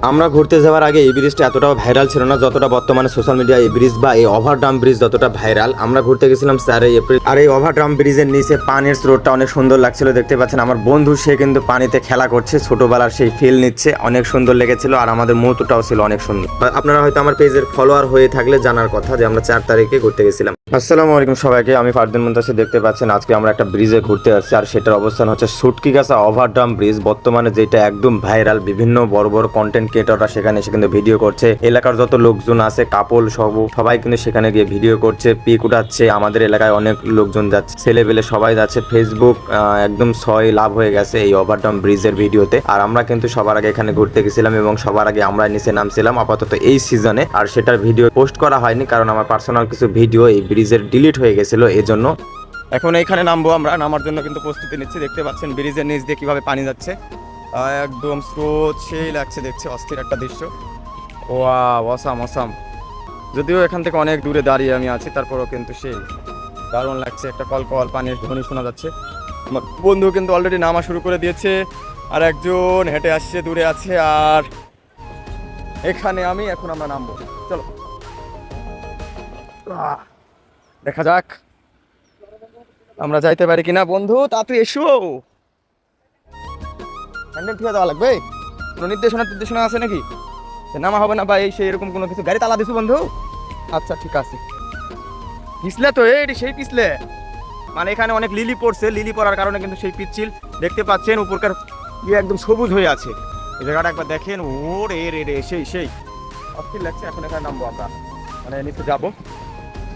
আমরা ঘুরতে যাওয়ার আগে এই ব্রিজটা এতটাও ভাইরাল ছিল না যতটা বর্তমানে সোশ্যাল মিডিয়া এই ব্রিজ বা এই ওভারড্রাম ব্রিজ যতটা ভাইরাল। আমরা ঘুরতে গেছিলাম 4 এপ্রিল, আর এই ওভারড্রাম ব্রিজের নিচে পানির স্রোতটা অনেক সুন্দর লাগছিল। দেখতে পাচ্ছেন আমার বন্ধু সে কিন্তু পানিতে খেলা করছে, ছোটবেলার সেই ফিল নিচ্ছে, অনেক সুন্দর লেগেছিল। আর আমাদের মুহূর্তটাও ছিল অনেক সুন্দর। আপনারা হয়তো আমার পেজের ফলোয়ার হয়ে থাকলে জানার কথা যে আমরা 4 তারিখে ঘুরতে গেছিলাম। আসসালামু আলাইকুম সবাইকে, আমি ফারদিন মুনতাসির। দেখতে পাচ্ছেন আজকে আমরা একটা ব্রিজে ঘুরতে আসছি, আর সেটার অবস্থান হচ্ছে সুটকিগাছা ওভারড্রাম ব্রিজ, বর্তমানে যেটা একদম ভাইরাল। বিভিন্ন বড় বড় কন্টেন্ট ক্রিয়েটররা সেখানে এসে কিন্তু ভিডিও করছে, এলাকার যত লোকজন আছে কাপল সবাই কিন্তু সেখানে গিয়ে ভিডিও করছে, পিক উঠাচ্ছে। আমাদের এলাকায় অনেক লোকজন যাচ্ছে, ছেলেবেলে সবাই যাচ্ছে। ফেসবুক একদম 6 লাভ হয়ে গেছে এই ওভারড্রাম ব্রিজের ভিডিওতে। আর আমরা কিন্তু সবার আগে এখানে ঘুরতে গেছিলাম এবং সবার আগে আমরা নিচে নামছিলাম আপাতত এই সিজনে। আর সেটার ভিডিও পোস্ট করা হয়নি কারণ আমার পার্সোনাল কিছু ভিডিও এই ব্রিজের ডিলিট হয়ে গেছিল, এজন্য। এখন এইখানে নামবো আমরা, নামার জন্য কিন্তু প্রস্তুতি নিচ্ছি। দেখতে পাচ্ছেন ব্রিজের নিচ দিয়ে কিভাবে পানি যাচ্ছে, একদম স্রোত সেই লাগছে, দেখছে অস্থির একটা দৃশ্য। Wow, awesome awesome. যদিও এখান থেকে অনেক দূরে দাঁড়িয়ে আমি আছি, তারপরও কিন্তু সেই দারুণ লাগছে। একটা কল পানির ধ্বনি শোনা যাচ্ছে। আমার বন্ধু কিন্তু অলরেডি নামা শুরু করে দিয়েছে, আর একজন হেঁটে আসছে, দূরে আছে। আর এখানে এখন আমরা নামবো, চলো দেখা যাক আমরা যাইতে পারি কিনা। বন্ধু তাড়াতাড়ি এসো, হ্যান্ডেল ঠিক দেওয়া লাগবে। কোনো নির্দেশনা আছে নাকি? নামা হবে না বা এই সেই এরকম কোনো কিছু? গাড়ি তালা দিছো বন্ধু? আচ্ছা ঠিক আছে। পিছলে তো এই সেই পিছলে, মানে এখানে অনেক লিলি পড়ছে, লিলি পড়ার কারণে কিন্তু সেই পিচ্ছিল দেখতে পাচ্ছেন। উপরকার একদম সবুজ হয়ে আছে। এই জায়গাটা একবার দেখেন, ও রে রে রে সেই অস্থির লাগছে। এখন এখানে নামবো আমরা, মানে নিচে যাবো।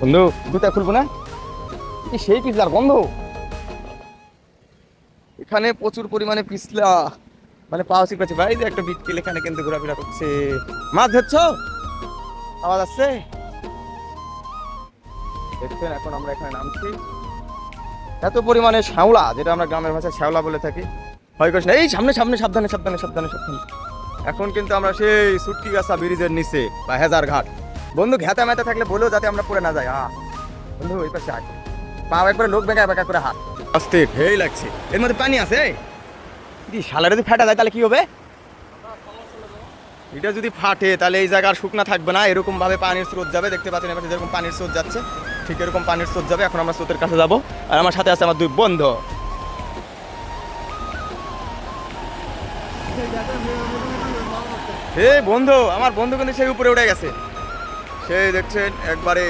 বন্ধু জুতা খুলবো না, সেই পিছলার বন্ধু। এখানে প্রচুর পরিমাণে পিছলা, মানে পাওয়া শিখেছে ভাই। যে একটা বিটকিল এখানে কিন্তু ঘোরাফেরা করছে। মাছ ধরছ, আওয়াজ আসছে দেখছেন। এখন আমরা এখানে নামছি। এত পরিমাণে শ্যাওলা, যেটা আমরা গ্রামের ভাষায় শ্যাওলা বলে থাকি, ভয় করিস না। এই সামনে সাবধানে। এখন কিন্তু আমরা সেই সুটকিগাছা ব্রিজের নিচে বা হেজার ঘাট। বন্ধু ঘেতা মেতা থাকলে বলেও যাতে আমরা পড়ে না যাই। বন্ধু ওই পাশে আয়, পা একবারে লোক বেঁকা করে হাত আসতে হেই লাগছে। এর মধ্যে পানি আছে, শালারে যদি ফাটা যায় তাহলে কি হবে? এটা যদি ফাটে তাহলে এই জায়গা আর শুকনা থাকবে না, এরকম ভাবে পানির স্রোত যাবে। দেখতে পাচ্ছেন এবার যেরকম পানির স্রোত যাচ্ছে, ঠিক এরকম পানির স্রোত যাবে। এখন আমরা স্রোতের কাছে যাব, আর আমার সাথে আছে আমার 2 বন্ধু। বন্ধু, আমার বন্ধু কিন্তু সেই উপরে উঠে গেছে। সেই দেখছেন একবারে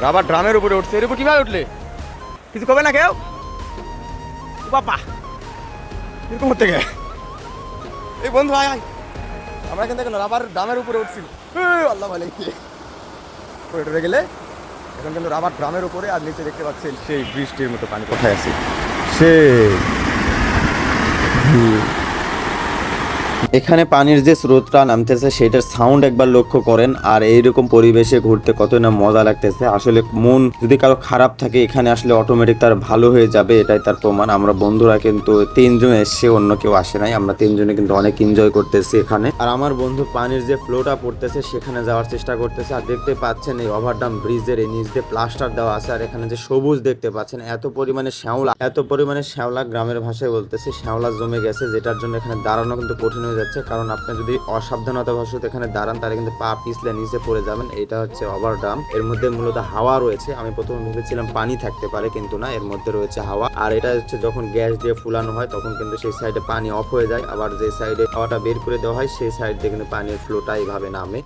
রাবার ড্রামের উপরে উঠছে। এর উপর কিভাবে উঠলে? কিছু কবে না কেউ? বাবা এরকম হতে গে। এই বন্ধু আয় আমরা কিন্তু এখন রাবার ড্রামের উপরে উঠছিল। আল্লাহ ভালো উঠে গেলে এখন কিন্তু রাবার ড্রামের উপরে, আর নিচে দেখতে পাচ্ছেন সেই বৃষ্টির মতো পানি কোথায় আছে। এখানে পানির যে স্রোতটা নামতেছে সেটার সাউন্ড একবার লক্ষ্য করেন। আর এইরকম পরিবেশে ঘুরতে কত না মজা লাগতেছে। আসলে মন যদি কারো খারাপ থাকে এখানে আসলে অটোমেটিক তার ভালো হয়ে যাবে, এটাই তার প্রমাণ। আমরা বন্ধুরা কিন্তু 3 জন এসছে, অন্য কেউ আসে নাই। আমরা 3 জনে কিন্তু অনেক এনজয় করতেছি এখানে। আর আমার বন্ধু পানির যে ফ্লোটা পড়তেছে সেখানে যাওয়ার চেষ্টা করতেছে। আর দেখতে পাচ্ছেন এই ওভারড্রাম ব্রিজের এই নিচ দিয়ে প্লাস্টার দেওয়া আছে, আর এখানে যে সবুজ দেখতে পাচ্ছেন, এত পরিমাণে শ্যাওলা, গ্রামের ভাষায় বলতেছে শ্যাওলা জমে গেছে, যেটার জন্য এখানে দাঁড়ানো কিন্তু কঠিন হয়ে যাচ্ছে। কারণ আপনি যদি অসাবধানতাবশত এখানে দাঁড়ান তাহলে কিন্তু পা পিছলে নিচে পড়ে যাবেন। এটা হচ্ছে ওভারড্রাম, এর মধ্যে মূলত হাওয়া রয়েছে। আমি প্রথমে ভেবেছিলাম পানি থাকতে পারে, কিন্তু না, এর মধ্যে রয়েছে হাওয়া। আর এটা হচ্ছে যখন গ্যাস দিয়ে ফুলানো হয় তখন কিন্তু সেই সাইডে পানি অফ হয়ে যায়, আবার যে সাইডে হাওয়াটা বের করে দেওয়া হয় সেই সাইড দিয়ে কিন্তু পানির ফ্লোটা এইভাবে নামে।